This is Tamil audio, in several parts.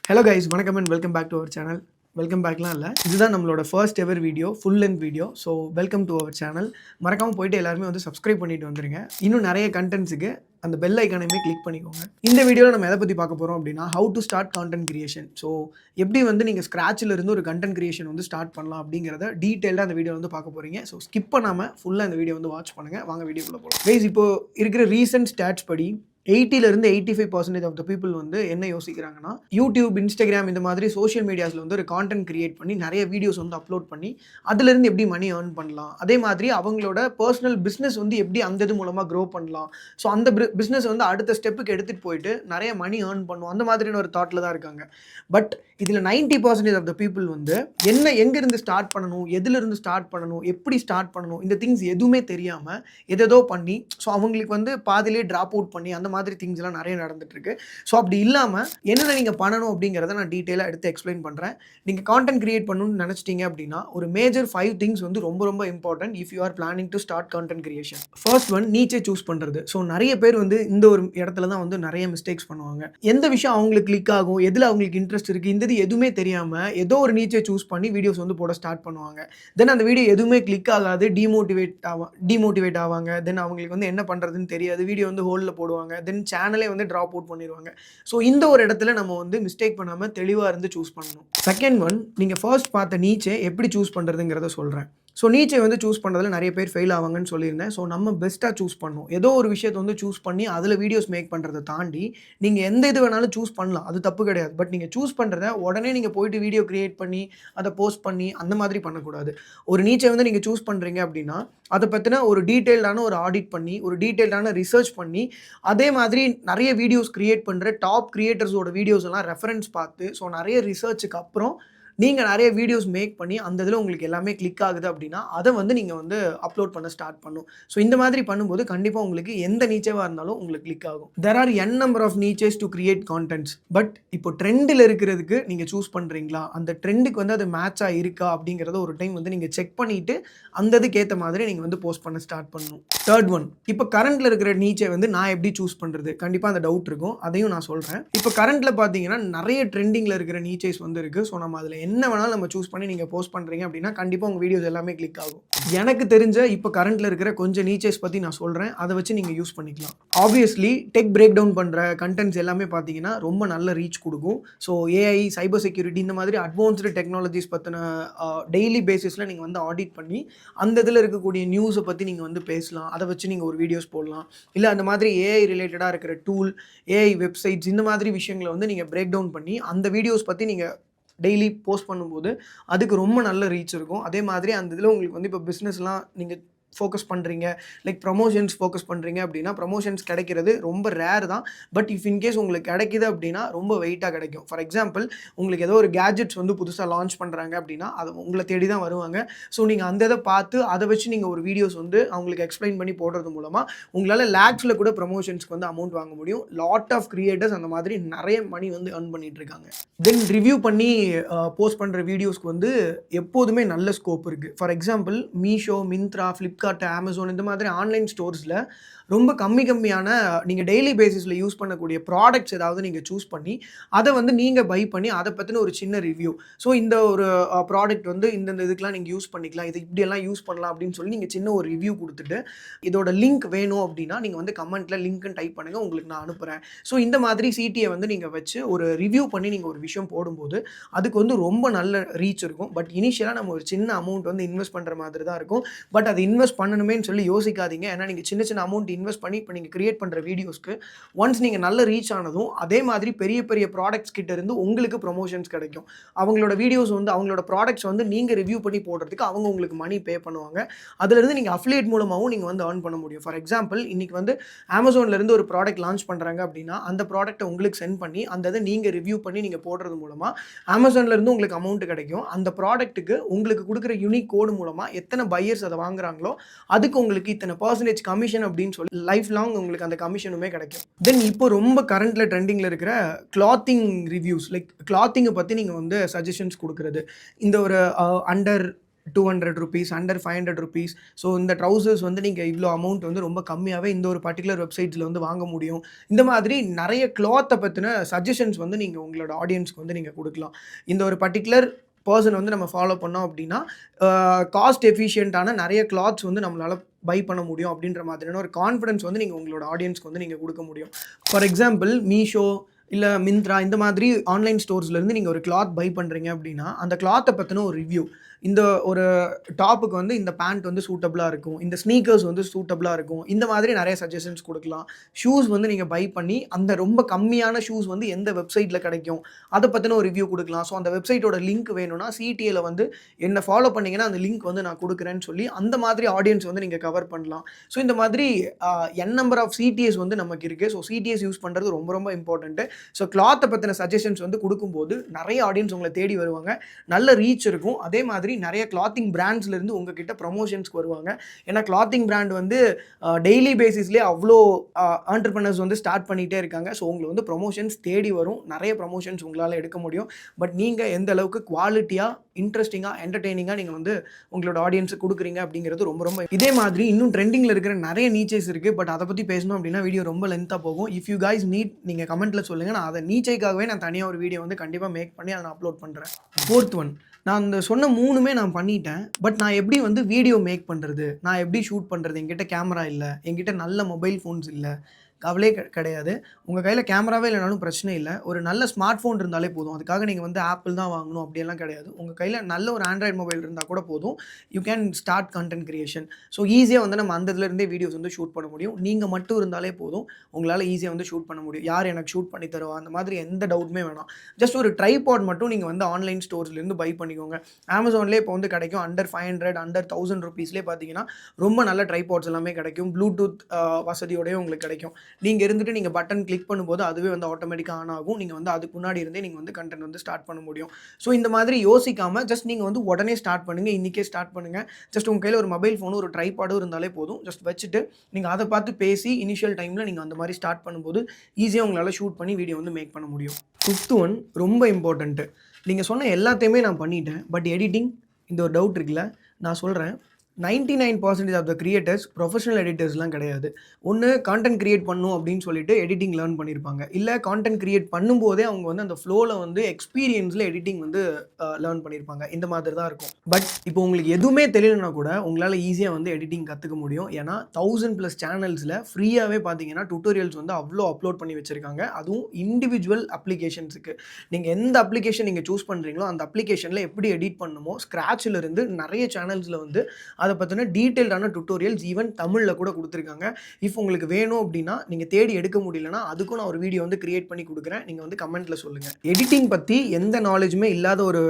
Hello guys, வணக்கம் and welcome back to our channel. Welcome பேக்லாம் இல்லை, இதுதான் நம்மளோட first ever video, full length video. So welcome to our channel. மறக்காமல் போயிட்டு எல்லாருமே வந்து சப்ஸ்கிரைப் பண்ணிட்டு வந்துருங்க. இன்னும் நிறைய கண்டென்ட்ஸுக்கு அந்த பெல் ஐக்கானையுமே கிளிக் பண்ணிக்கோங்க. இந்த வீடியோவில் நம்ம எதை பற்றி பார்க்க போகிறோம் அப்படின்னா, how to start content creation. So எப்படி வந்து நீங்கள் ஸ்க்ராட்சில் இருந்து ஒரு கண்டென்ட் கிரியேஷன் வந்து ஸ்டார்ட் பண்ணலாம் அப்படிங்கிறத டீட்டெயிலாக அந்த வீடியோ வந்து பார்க்க போகிறீங்க. ஸோ ஸ்கிப் பண்ணாமல் ஃபுல்லாக இந்த வீடியோ வந்து வாட்ச் பண்ணுங்கள். வாங்க வீடியோக்குள்ளே போகலாம். கைஸ், இப்போ இருக்கிற ரீசன்ட் ஸ்டாட்ஸ் படி 80% 85% ஆஃப் த பீப்புள் வந்து என்ன யோசிக்கிறாங்கன்னா, யூடியூப், இன்ஸ்டாகிராம் இந்த மாதிரி சோஷியல் மீடியாஸில் வந்து ஒரு கான்டென்ட் கிரியேட் பண்ணி நிறைய வீடியோஸ் வந்து அப்லோட் பண்ணி அதுலேருந்து எப்படி மணி ஏர்ன் பண்ணலாம், அதே மாதிரி அவங்களோட பர்சனல் பிஸ்னஸ் வந்து எப்படி அந்த இது மூலமாக க்ரோ பண்ணலாம், ஸோ அந்த பிஸ்னஸ் வந்து அடுத்த ஸ்டெப்புக்கு எடுத்துகிட்டு போயிட்டு நிறைய மணி ஏர்ன் பண்ணும், அந்த மாதிரியான ஒரு தாட்டில் தான் இருக்காங்க. பட் இதில் 90% ஆஃப் த பீப்புள் வந்து எங்கேருந்து ஸ்டார்ட் பண்ணணும், எதுலேருந்து ஸ்டார்ட் பண்ணணும், எப்படி ஸ்டார்ட் பண்ணணும், இந்த திங்ஸ் எதுவுமே தெரியாமல் எதோ பண்ணி, ஸோ அவங்களுக்கு வந்து பாதிலே ட்ராப் அவுட் பண்ணி அந்த மாதிரி திங்ஸ் எல்லாம் நிறைய நடந்துட்டு இருக்கு. ஸோ அப்படி இல்லாமல் என்னென்ன நீங்கள் பண்ணணும் அப்படிங்கிறத நான் டீட்டெயிலாக எடுத்து எக்ஸ்பிளைன் பண்ணுறேன். நீங்கள் கான்டென்ட் கிரியேட் பண்ணணும்னு நினச்சிட்டீங்க அப்படின்னா ஒரு மேஜர் 5 திங்ஸ் வந்து ரொம்ப ரொம்ப important if you are planning to start content creation. First one, niche choose பண்ணுறது. ஸோ நிறைய பேர் வந்து இந்த ஒரு இடத்துல தான் வந்து நிறைய மிஸ்டேக்ஸ் பண்ணுவாங்க. எந்த விஷயம் அவங்களுக்கு கிளிக் ஆகும், எதில் அவங்களுக்கு இன்ட்ரெஸ்ட் இருக்குது, இந்த இது எதுவுமே தெரியாமல் ஏதோ ஒரு நீச்சே சூஸ் பண்ணி வீடியோஸ் வந்து போட ஸ்டார்ட் பண்ணுவாங்க. தென் அந்த வீடியோ எதுவுமே கிளிக் ஆகாது, டிமோட்டிவேட் ஆவாங்க. தென் அவங்களுக்கு வந்து என்ன பண்ணுறதுன்னு தெரியாது, வீடியோ வந்து ஹோல்டில் போடுவாங்க. தென் சேனலே வந்து ட்ராப் அவுட் பண்ணிடுவாங்க. ஸோ இந்த ஒரு இடத்துல நம்ம வந்து மிஸ்டேக் பண்ணாமல் தெளிவாக இருந்து சூஸ் பண்ணணும். செகண்ட் ஒன், நீங்கள் ஃபர்ஸ்ட் பார்த்த நீச்சே எப்படி சூஸ் பண்ணுறதுங்கிறத சொல்கிறேன். ஸோ நீச்சை வந்து சூஸ் பண்ணுறதுல நிறைய பேர் ஃபெயில் ஆவாங்கன்னு சொல்லியிருந்தேன். ஸோ நம்ம பெஸ்ட்டாக சூஸ் பண்ணணும். ஏதோ ஒரு விஷயத்தை வந்து சூஸ் பண்ணி அதில் வீடியோஸ் மேக் பண்ணுறதை தாண்டி நீங்கள் எந்த இது வேணாலும் சூஸ் பண்ணலாம், அது தப்பு கிடையாது. பட் நீங்கள் சூஸ் பண்ணுறத உடனே நீங்கள் போயிட்டு வீடியோ கிரியேட் பண்ணி அதை போஸ்ட் பண்ணி அந்த மாதிரி பண்ணக்கூடாது. ஒரு நீச்சை வந்து நீங்கள் சூஸ் பண்ணுறீங்க அப்படின்னா அதை பற்றின ஒரு டீட்டெயில்டான ஒரு ஆடிட் பண்ணி, ஒரு டீட்டெயில்டான ரிசர்ச் பண்ணி, அதே மாதிரி நிறைய வீடியோஸ் கிரியேட் பண்ணுற டாப் கிரியேட்டர்ஸோட வீடியோஸ் எல்லாம் ரெஃபரன்ஸ் பார்த்து, ஸோ நிறைய ரிசர்ச்சுக்கு அப்புறம் நீங்கள் நிறைய வீடியோஸ் மேக் பண்ணி அந்த இதில் உங்களுக்கு எல்லாமே கிளிக் ஆகுது அப்படின்னா அதை வந்து நீங்கள் வந்து அப்லோட் பண்ண ஸ்டார்ட் பண்ணும். ஸோ இந்த மாதிரி பண்ணும்போது கண்டிப்பாக உங்களுக்கு எந்த நீச்சேவாக இருந்தாலும் உங்களுக்கு கிளிக் ஆகும். There are n number of niches to create contents. But இப்போ ட்ரெண்டில் இருக்கிறதுக்கு நீங்கள் சூஸ் பண்ணுறீங்களா, அந்த ட்ரெண்டுக்கு வந்து அது மேட்சாக இருக்கா அப்படிங்கிறத ஒரு டைம் வந்து நீங்கள் செக் பண்ணிவிட்டு அந்த இதுக்கு ஏற்ற மாதிரி நீங்கள் வந்து போஸ்ட் பண்ண ஸ்டார்ட் பண்ணணும். தேர்ட் ஒன், இப்போ கரண்ட்டில் இருக்கிற நீச்சை வந்து நான் எப்படி சூஸ் பண்ணுறது, கண்டிப்பாக அந்த டவுட் இருக்கும், அதையும் நான் சொல்கிறேன். இப்போ கரண்ட்டில் பார்த்தீங்கன்னா நிறைய ட்ரெண்டிங்கில் இருக்கிற நீச்சேஸ் வந்து இருக்குது. ஸோ நம்ம அதில் என்ன வேணாலும் நம்ம சூஸ் பண்ணி நீங்கள் போஸ்ட் பண்ணுறீங்க அப்படின்னா கண்டிப்பாக உங்கள் வீடியோஸ் எல்லாமே கிளிக் ஆகும். எனக்கு தெரிஞ்ச இப்போ கரண்ட்டில் இருக்கிற கொஞ்சம் நீச்சேஸ் பற்றி நான் சொல்கிறேன், அதை வச்சு நீங்கள் யூஸ் பண்ணிக்கலாம். ஆப்வியஸ்லி டெக் பிரேக் டவுன் பண்ணுற கண்டென்ட்ஸ் எல்லாமே பார்த்தீங்கன்னா ரொம்ப நல்ல ரீச் கொடுக்கும். ஸோ ஏஐ, சைபர் செக்யூரிட்டி இந்த மாதிரி அட்வான்ஸ்டு டெக்னாலஜிஸ் பற்றின டெய்லி பேசிஸில் நீங்கள் வந்து ஆடிட் பண்ணி அந்த இதில் இருக்கக்கூடிய நியூஸை பற்றி நீங்கள் வந்து பேசலாம். அதை வச்சு நீங்கள் ஒரு வீடியோஸ் போடலாம். இல்லை அந்த மாதிரி ஏஐ ரிலேட்டடாக இருக்கிற டூல், ஏஐ வெப்சைட்ஸ் இந்த மாதிரி விஷயங்களை வந்து நீங்கள் பிரேக் டவுன் பண்ணி அந்த வீடியோஸ் பற்றி நீங்கள் டெய்லி போஸ்ட் பண்ணும்போது அதுக்கு ரொம்ப நல்ல ரீச் இருக்கும். அதே மாதிரி அந்த இதில் உங்களுக்கு வந்து இப்போ பிஸ்னஸ்லாம் நீங்கள் ஃபோக்கஸ் பண்ணுறீங்க, லைக் ப்ரமோஷன்ஸ் ஃபோக்கஸ் பண்ணுறீங்க அப்படின்னா ப்ரமோஷன்ஸ் கிடைக்கிறது ரொம்ப ரேர் தான். பட் இஃப் இன்கேஸ் உங்களுக்கு கிடைக்கிது அப்படின்னா ரொம்ப வெயிட்டாக கிடைக்கும். ஃபார் எக்ஸாம்பிள், உங்களுக்கு ஏதோ ஒரு கேஜெட்ஸ் வந்து புதுசாக லான்ச் பண்ணுறாங்க அப்படின்னா அது உங்களை தேடி தான் வருவாங்க. ஸோ நீங்கள் அந்த இதை பார்த்து அதை வச்சு நீங்கள் ஒரு வீடியோஸ் வந்து அவங்களுக்கு எக்ஸ்பிளைன் பண்ணி போடுறது மூலமாக உங்களால் லேக்ஸில் கூட ப்ரமோஷன்ஸ்க்கு வந்து அமௌண்ட் வாங்க முடியும். லாட் ஆஃப் கிரியேட்டர்ஸ் அந்த மாதிரி நிறைய மணி வந்து earn பண்ணிட்டு இருக்காங்க. தென் ரிவ்யூ பண்ணி போஸ்ட் பண்ணுற வீடியோஸ்க்கு வந்து எப்போதுமே நல்ல ஸ்கோப் இருக்குது. For example, Meesho, Myntra, Flipkart, Amazon இந்த மாதிரி ஆன்லைன் ஸ்டோர்ஸில் ரொம்ப கம்மியான நீங்கள் டெய்லி பேசிஸில் யூஸ் பண்ணக்கூடிய ப்ராடக்ட்ஸ் ஏதாவது நீங்கள் சூஸ் பண்ணி அதை வந்து நீங்கள் பை பண்ணி அதை பற்றின ஒரு சின்ன ரிவ்யூ, ஸோ இந்த ஒரு ப்ராடக்ட் வந்து இந்த இதுக்கெலாம் நீங்கள் யூஸ் பண்ணிக்கலாம், இது இப்படியெல்லாம் யூஸ் பண்ணலாம் அப்படின்னு சொல்லி நீங்கள் சின்ன ஒரு ரிவ்யூ கொடுத்துட்டு இதோட லிங்க் வேணும் அப்படின்னா நீங்கள் வந்து கமெண்ட்டில் லிங்க்னு டைப் பண்ணுங்கள், உங்களுக்கு நான் அனுப்புகிறேன். ஸோ இந்த மாதிரி சிடியை வந்து நீங்கள் வச்சு ஒரு ரிவ்யூ பண்ணி நீங்கள் ஒரு விஷயம் போடும்போது அதுக்கு வந்து ரொம்ப நல்ல ரீச் இருக்கும். பட் இனிஷியலாக நம்ம ஒரு சின்ன அமௌண்ட் வந்து இன்வெஸ்ட் பண்ணுற மாதிரி தான் இருக்கும். பட் அது இன்வெஸ்ட் பண்ணணுமேன்னு சொல்லி யோசிக்காதீங்க. ஏன்னா நீங்கள் சின்ன அமௌண்ட் இன்வெஸ்ட் பண்ணி இப்போ நீங்கள் கிரியேட் பண்ணுற வீடியோஸ்க்கு ஒன்ஸ் நீங்கள் நல்ல ரீச் ஆனதும் அதே மாதிரி பெரிய ப்ராடக்ட்ஸ் கிட்ட இருந்து உங்களுக்கு ப்ரொமோஷன்ஸ் கிடைக்கும். அவங்களோட வீடியோஸ் வந்து அவங்களோட ப்ராடக்ட்ஸ் வந்து நீங்கள் ரிவ்யூ பண்ணி போடுறதுக்கு அவங்க உங்களுக்கு மணி பே பண்ணுவாங்க. அதுலேருந்து நீங்கள் அஃபிலியேட் மூலமாகவும் நீங்கள் வந்து earn பண்ண முடியும். ஃபார் எக்ஸாம்பிள், இன்றைக்கி வந்து அமேசான்லேருந்து ஒரு ப்ராடக்ட் லான்ச் பண்ணுறாங்க அப்படின்னா அந்த ப்ராடக்ட்டை உங்களுக்கு சென்ட் பண்ணி அந்த இதை நீங்கள் ரிவ்யூ பண்ணி நீங்கள் போடுறது மூலமாக அமேசான்லேருந்து உங்களுக்கு அமௌண்ட் கிடைக்கும். அந்த ப்ராடக்ட்டுக்கு உங்களுக்கு கொடுக்குற யூனிக் கோடு மூலமாக எத்தனை பையர்ஸ் அதை வாங்குறாங்களோ அதுக்கு உங்களுக்கு இத்தனை பர்சன்டேஜ் கமிஷன் அப்படின்னு சொல்லி லைஃப் லாங் உங்களுக்கு அந்த கமிஷனுமே கிடைக்கும். தென் இப்போ ரொம்ப கரண்ட்டில் ட்ரெண்டிங்கில் இருக்கிற கிளாத்திங் ரிவ்யூஸ், லைக் கிளாத்திங்கை பற்றி நீங்கள் வந்து சஜஷன்ஸ் கொடுக்குறது, இந்த ஒரு அண்டர் ₹200 அண்டர் ₹500. ஸோ இந்த ட்ரவுசர்ஸ் வந்து நீங்கள் இவ்வளோ அமௌண்ட் வந்து ரொம்ப கம்மியாகவே இந்த ஒரு பர்ட்டிகுலர் வெப்சைட்ஸில் வந்து வாங்க முடியும். இந்த மாதிரி நிறைய கிளாத்தை பற்றின சஜஷன்ஸ் வந்து நீங்கள் உங்களோட ஆடியன்ஸ்க்கு வந்து நீங்கள் கொடுக்கலாம். இந்த ஒரு பர்ட்டிகுலர் பர்சன் வந்து நம்ம ஃபாலோ பண்ணோம் அப்படின்னா காஸ்ட் எஃபிஷியண்ட்டான நிறைய கிளாத்ஸ் வந்து நம்மளால் பை பண்ண முடியும் அப்படின்ற மாதிரியான ஒரு கான்ஃபிடன்ஸ் வந்து நீங்கள் உங்களோட ஆடியன்ஸ்க்கு வந்து நீங்கள் கொடுக்க முடியும். ஃபார் எக்ஸாம்பிள் மீஷோ இல்லை மிந்த்ரா இந்த மாதிரி ஆன்லைன் ஸ்டோர்ஸ்லேருந்து நீங்கள் ஒரு கிளாத் பை பண்ணுறீங்க அப்படின்னா அந்த கிளாத்தை பற்றின ஒரு ரிவ்யூ, இந்த ஒரு டாப்புக்கு வந்து இந்த பேண்ட் வந்து சூட்டபிளாக இருக்கும், இந்த ஸ்னீக்கர்ஸ் வந்து சூட்டபிளாக இருக்கும், இந்த மாதிரி நிறைய சஜஷன்ஸ் கொடுக்கலாம். ஷூஸ் வந்து நீங்கள் பை பண்ணி அந்த ரொம்ப கம்மியான ஷூஸ் வந்து எந்த வெப்சைட்டில் கிடைக்கும் அதை பற்றின ஒரு ரிவ்யூ கொடுக்கலாம். ஸோ அந்த வெப்சைட்டோட லிங்க் வேணும்னா சிடிஏல வந்து என்ன ஃபாலோ பண்ணிங்கன்னா அந்த லிங்க் வந்து நான் கொடுக்குறேன்னு சொல்லி அந்த மாதிரி ஆடியன்ஸ் வந்து நீங்கள் கவர் பண்ணலாம். ஸோ இந்த மாதிரி என் நம்பர் ஆஃப் சிடிஎஸ் வந்து நமக்கு இருக்குது. ஸோ சிடிஎஸ் யூஸ் பண்ணுறது ரொம்ப ரொம்ப இம்பார்ட்டன்ட்டு. ஸோ கிளாத்தை பற்றின சஜஷன்ஸ் வந்து கொடுக்கும்போது நிறைய ஆடியன்ஸ் உங்களை தேடி வருவாங்க, நல்ல ரீச் இருக்கும். அதே மாதிரி நிறைய கிளாத்திங் பிராண்ட்ஸ்லேருந்து உங்ககிட்ட ப்ரமோஷன்ஸ்க்கு வருவாங்க. ஏன்னா கிளாத்திங் பிராண்ட் வந்து டெய்லி பேசிஸ்லேயே அவ்வளோ ஆண்டர்பிரனர்ஸ் வந்து ஸ்டார்ட் பண்ணிகிட்டே இருக்காங்க. ஸோ உங்களை வந்து ப்ரமோஷன்ஸ் தேடி வரும், நிறைய ப்ரமோஷன்ஸ் உங்களால் எடுக்க முடியும். பட் நீங்கள் எந்த அளவுக்கு குவாலிட்டியாக இன்ட்ரெஸ்டிங்காக என்டர்டெய்னிங்காக நீங்கள் வந்து உங்களோட ஆடியன்ஸுக்கு கொடுக்குறீங்க அப்படிங்கிறது ரொம்ப ரொம்ப. இதே மாதிரி இன்னும் ட்ரெண்டிங்கில் இருக்கிற நிறைய நீச்சைஸ் இருக்குது. பட் அதை பற்றி பேசணும் அப்படின்னா வீடியோ ரொம்ப லென்த்தாக போகும். இஃப் யூ கைஸ் நீட் நீங்கள் கமெண்ட்டில் சொல்லுங்கள், நான் அதை நீச்சைக்காகவே நான் தனியாக ஒரு வீடியோ வந்து கண்டிப்பாக மேக் பண்ணி அதை நான் அப்லோட் பண்ணுறேன். 4th ஒன், நான் அந்த சொன்ன 3மே நான் பண்ணிட்டேன். பட் நான் எப்படி வந்து வீடியோ மேக் பண்ணுறது, நான் எப்படி ஷூட் பண்ணுறது, என்கிட்ட கேமரா இல்லை, என்கிட்ட நல்ல மொபைல் ஃபோன்ஸ் இல்லை, கவலையே கிடையாது. உங்கள் கையில் கேமராவே இல்லைனாலும் பிரச்சனை இல்லை, ஒரு நல்ல ஸ்மார்ட் ஃபோன் இருந்தாலே போதும். அதுக்காக நீங்கள் வந்து ஆப்பிள் தான் வாங்கணும் அப்படியெல்லாம் கிடையாது. உங்கள் கையில் நல்ல ஒரு ஆண்ட்ராய்டு மொபைல் இருந்தால் கூட போதும். You can start content creation. So ஈஸியாக வந்து நம்ம அந்த இதுலேருந்தே வீடியோஸ் வந்து ஷூட் பண்ண முடியும். நீங்கள் மட்டும் இருந்தாலே போதும், உங்களால் ஈஸியாக வந்து ஷூட் பண்ண முடியும். யார் எனக்கு ஷூட் பண்ணி தருவா அந்த மாதிரி எந்த டவுட்டுமே வேணாம். ஜஸ்ட் ஒரு ட்ரைபாட் மட்டும் நீங்கள் வந்து ஆன்லைன் ஸ்டோர்ஸ்லேருந்து பை பண்ணிக்கோங்க. அமேசான்லேயே இப்போ வந்து கிடைக்கும் அண்டர் 500 அண்டர் ₹1000 பார்த்தீங்கன்னா ரொம்ப நல்ல ட்ரைபாட்ஸ் எல்லாமே கிடைக்கும். ப்ளூடூத் வசதியோடய உங்களுக்கு கிடைக்கும். நீங்கள் இருந்துட்டு நீங்கள் பட்டன் கிளிக் பண்ணும்போது அதுவே வந்து ஆட்டோமேட்டிக்காக ஆன் ஆகும். நீங்கள் வந்து அதுக்கு முன்னாடி இருந்தே நீங்கள் வந்து கண்டென்ட் வந்து ஸ்டார்ட் பண்ண முடியும். ஸோ இந்த மாதிரி யோசிக்காமல் ஜஸ்ட் நீங்கள் வந்து உடனே ஸ்டார்ட் பண்ணுங்கள், இன்றைக்கே ஸ்டார்ட் பண்ணுங்கள். ஜஸ்ட் உங்கள் கையில் ஒரு மொபைல் ஃபோனும் ஒரு ட்ரைபாடும் இருந்தாலே போதும். ஜஸ்ட் வச்சுட்டு நீங்கள் அதை பார்த்து பேசி இனிஷியல் டைமில் நீங்கள் அந்த மாதிரி ஸ்டார்ட் பண்ணும்போது ஈஸியாக உங்களால் ஷூட் பண்ணி வீடியோ வந்து மேக் பண்ண முடியும். 5th ஒன் ரொம்ப இம்பார்ட்டண்ட்டு. நீங்கள் சொன்ன எல்லாத்தையுமே நான் பண்ணிட்டேன். பட் எடிட்டிங், இந்த ஒரு டவுட் இருக்குல்ல, நான் சொல்கிறேன். 99% ஆஃப் த கிரியேட்டர்ஸ் ப்ரொஃபஷனல் எடிட்டர்ஸ்லாம் கிடையாது. ஒன்று கான்டென்ட் கிரியேட் பண்ணணும் அப்படின்னு சொல்லிட்டு எடிட்டிங் லேர்ன் பண்ணியிருப்பாங்க, இல்லை கான்டென்ட் கிரியேட் பண்ணும்போதே அவங்க வந்து அந்த ஃப்ளோவில் வந்து எக்ஸ்பீரியன்ஸில் எடிட்டிங் வந்து லேர்ன் பண்ணியிருப்பாங்க. இந்த மாதிரி தான் இருக்கும். பட் இப்போ உங்களுக்கு எதுவுமே தெரியலனா கூட உங்களால் ஈஸியாக வந்து எடிட்டிங் கற்றுக்க முடியும். ஏன்னா 1000+ சேனல்ஸில் ஃப்ரீயாகவே பார்த்தீங்கன்னா டுட்டோரியல்ஸ் வந்து அவ்வளோ அப்லோட் பண்ணி வச்சுருக்காங்க. அதுவும் இண்டிவிஜுவல் அப்ளிகேஷன்ஸுக்கு. நீங்கள் எந்த அப்ளிகேஷன் நீங்கள் சூஸ் பண்ணுறீங்களோ அந்த அப்ளிகேஷனில் எப்படி எடிட் பண்ணணுமோ ஸ்க்ராட்சில் இருந்து நிறைய சேனல்ஸில் வந்து அதை பற்றின டீட்டெயில்டான டுட்டோரியல்ஸ் ஈவன் தமிழில் கூட கொடுத்துருக்காங்க. இஃப் உங்களுக்கு வேணும் அப்படின்னா நீங்கள் தேடி எடுக்க முடியலன்னா அதுக்கும் நான் ஒரு வீடியோ வந்து கிரியேட் பண்ணி கொடுக்குறேன். நீங்கள் வந்து கமெண்ட்டில் சொல்லுங்கள். எடிட்டிங் பற்றி எந்த நாலேஜுமே இல்லாத ஒரு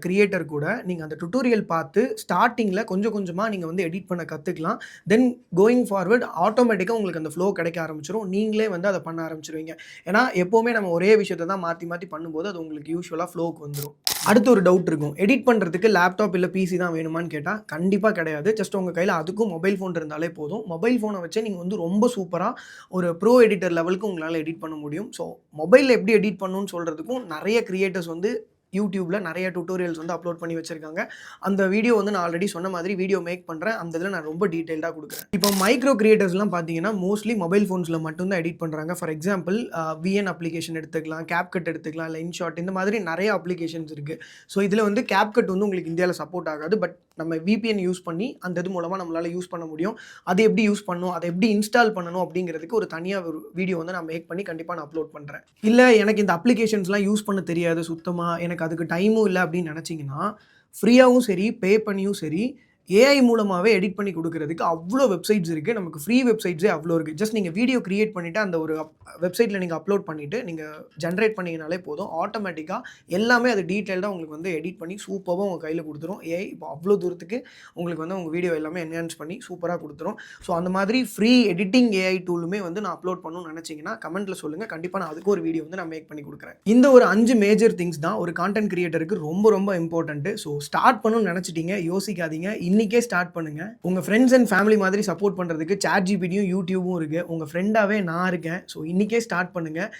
கிரியேட்டர் கூட நீங்கள் அந்த டுட்டோரியல் பார்த்து ஸ்டார்டிங்கில் கொஞ்சம் கொஞ்சமாக நீங்கள் வந்து எடிட் பண்ண கற்றுக்கலாம். தென் கோயிங் ஃபார்வர்ட் ஆட்டோமேட்டிக்காக உங்களுக்கு அந்த ஃப்ளோ கிடைக்க ஆரம்பிச்சிடும். நீங்களே வந்து அதை பண்ண ஆரம்பிச்சிருவீங்க. ஏன்னா எப்போவுமே நம்ம ஒரே விஷயத்தை தான் மாற்றி மாற்றி பண்ணும்போது அது உங்களுக்கு யூஸ்வலாக ஃப்ளோவுக்கு வந்துடும். அடுத்து ஒரு டவுட் இருக்கும், எடிட் பண்ணுறதுக்கு லேப்டாப் இல்லை பிசி தான் வேணுமான்னு கேட்டால் கண்டிப்பாக கிடையாது. ஜஸ்ட் உங்கள் கையில் அதுக்கும் மொபைல் ஃபோன் இருந்தாலே போதும். மொபைல் ஃபோனை வச்சு நீங்கள் வந்து ரொம்ப சூப்பராக ஒரு ப்ரோ எடிட்டர் லெவலுக்கு உங்களால் எடிட் பண்ண முடியும். ஸோ மொபைலில் எப்படி எடிட் பண்ணணும்னு சொல்கிறதுக்கும் நிறைய கிரியேட்டர்ஸ் வந்து யூடியூப்பில் நிறைய டுட்டோரியல்ஸ் வந்து அப்லோட் பண்ணி வச்சுருக்காங்க. அந்த வீடியோ வந்து நான் ஆல்ரெடி சொன்ன மாதிரி வீடியோ மேக் பண்ணுறேன். அந்த இதில் நான் ரொம்ப டீட்டெயில்டாக கொடுக்குறேன். இப்போ மைக்ரோ கிரியேட்டர்ஸ்லாம் பார்த்தீங்கன்னா மோஸ்ட்லி மொபைல் ஃபோன்ஸில் மட்டும்தான் எடிட் பண்ணுறாங்க. ஃபார் எக்ஸாம்பிள் விஎன் அப்ளிகேஷன் எடுத்துக்கலாம், கேப்கட் எடுத்துக்கலாம், இல்லை இன்ஷாட், இந்த மாதிரி நிறைய அப்ளிகேஷன்ஸ் இருக்குது. ஸோ இதில் வந்து கேப்கட் வந்து உங்களுக்கு இந்தியாவில் சப்போர்ட் ஆகாது. பட் நம்ம விபிஎன் யூஸ் பண்ணி அந்த இது மூலமாக நம்மளால் யூஸ் பண்ண முடியும். அதை எப்படி யூஸ் பண்ணணும், அதை எப்படி இன்ஸ்டால் பண்ணணும் அப்படிங்கிறதுக்கு ஒரு தனியாக ஒரு வீடியோ வந்து நான் மேக் பண்ணி கண்டிப்பாக நான் அப்லோட் பண்ணுறேன். இல்லை எனக்கு இந்த அப்ளிகேஷன்ஸ்லாம் யூஸ் பண்ண தெரியாது சுத்தமாக, எனக்கு அதுக்கு டைமும் இல்லை அப்படின்னு நினச்சிங்கன்னா ஃப்ரீயாகவும் சரி பே பண்ணியும் சரி ஏஐ மூலமாகவே எடிட் பண்ணி கொடுக்குறதுக்கு அவ்வளோ வெப்சைட்ஸ் இருக்குது. நமக்கு ஃப்ரீ வெப்சைட்ஸே அவ்வளோ இருக்குது. ஜஸ்ட் நீங்கள் வீடியோ க்ரியேட் பண்ணிவிட்டு அந்த ஒரு வெப்சைட்டில் நீங்கள் அப்லோட் பண்ணிவிட்டு நீங்கள் ஜென்ரேட் பண்ணிங்கனாலே போதும். ஆட்டோமேட்டிக்காக எல்லாமே அது டீட்டெயில்டாக உங்களுக்கு வந்து எடிட் பண்ணி சூப்பராக உங்கள் கையில் கொடுத்துரும். ஏஐ இப்போ அவ்வளோ தூரத்துக்கு உங்களுக்கு வந்து உங்கள் வீடியோ எல்லாமே என்ஹான்ஸ் பண்ணி சூப்பராக கொடுத்துரும். ஸோ அந்த மாதிரி ஃப்ரீ எடிட்டிங் ஏஐ டூலுமே வந்து நான் அப்லோட் பண்ணணும்னு நினச்சிங்கன்னா கமெண்ட்டில் சொல்லுங்கள். கண்டிப்பாக நான் அதுக்கு ஒரு வீடியோ வந்து நான் மேக் பண்ணி கொடுக்குறேன். இந்த ஒரு 5 மேஜர் திங்ஸ் தான் ஒரு கான்டென்ட் கிரியேட்டருக்கு ரொம்ப ரொம்ப இம்பார்ட்டன்ட்டு. ஸோ ஸ்டார்ட் பண்ணணும்னு நினச்சிட்டீங்க, யோசிக்காதீங்க. இன்றைக்கே ஸ்டார்ட் பண்ணுங்கள். உங்கள் ஃப்ரெண்ட்ஸ் அண்ட் ஃபேமிலி மாதிரி சப்போர்ட் பண்ணுறதுக்கு ChatGPTயும் யூடியூபும் இருக்குது. உங்கள் ஃப்ரெண்டாகவே நான் இருக்கேன். ஸோ இன்றைக்கே ஸ்டார்ட் பண்ணுங்கள்.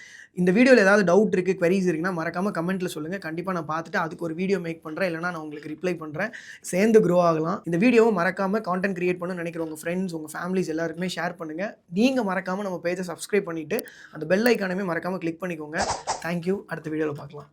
இந்த வீடியோவில் ஏதாவது டவுட் இருக்குது, queries இருக்குன்னா மறக்காமல் கமெண்ட்டில் சொல்லுங்கள். கண்டிப்பாக நான் பார்த்துட்டு அதுக்கு ஒரு வீடியோ மேக் பண்ணுறேன். இல்லைனா நான் உங்களுக்கு ரிப்ளை பண்ணுறேன். சேர்ந்து க்ரோ ஆகலாம். இந்த வீடியோவை மறக்காமல் கான்டென்ட் கிரியேட் பண்ணணும்னு நினைக்கிற உங்கள் ஃப்ரெண்ட்ஸ், உங்கள் ஃபேமிலிஸ் எல்லாருக்குமே ஷேர் பண்ணுங்கள். நீங்கள் மறக்காமல் நம்ம பேஜை சப்ஸ்கிரைப் பண்ணிவிட்டு அந்த பெல் ஐக்கானுமே மறக்காமல் கிளிக் பண்ணிக்கோங்க. தேங்க்யூ. அடுத்த வீடியோவில் பார்க்கலாம்.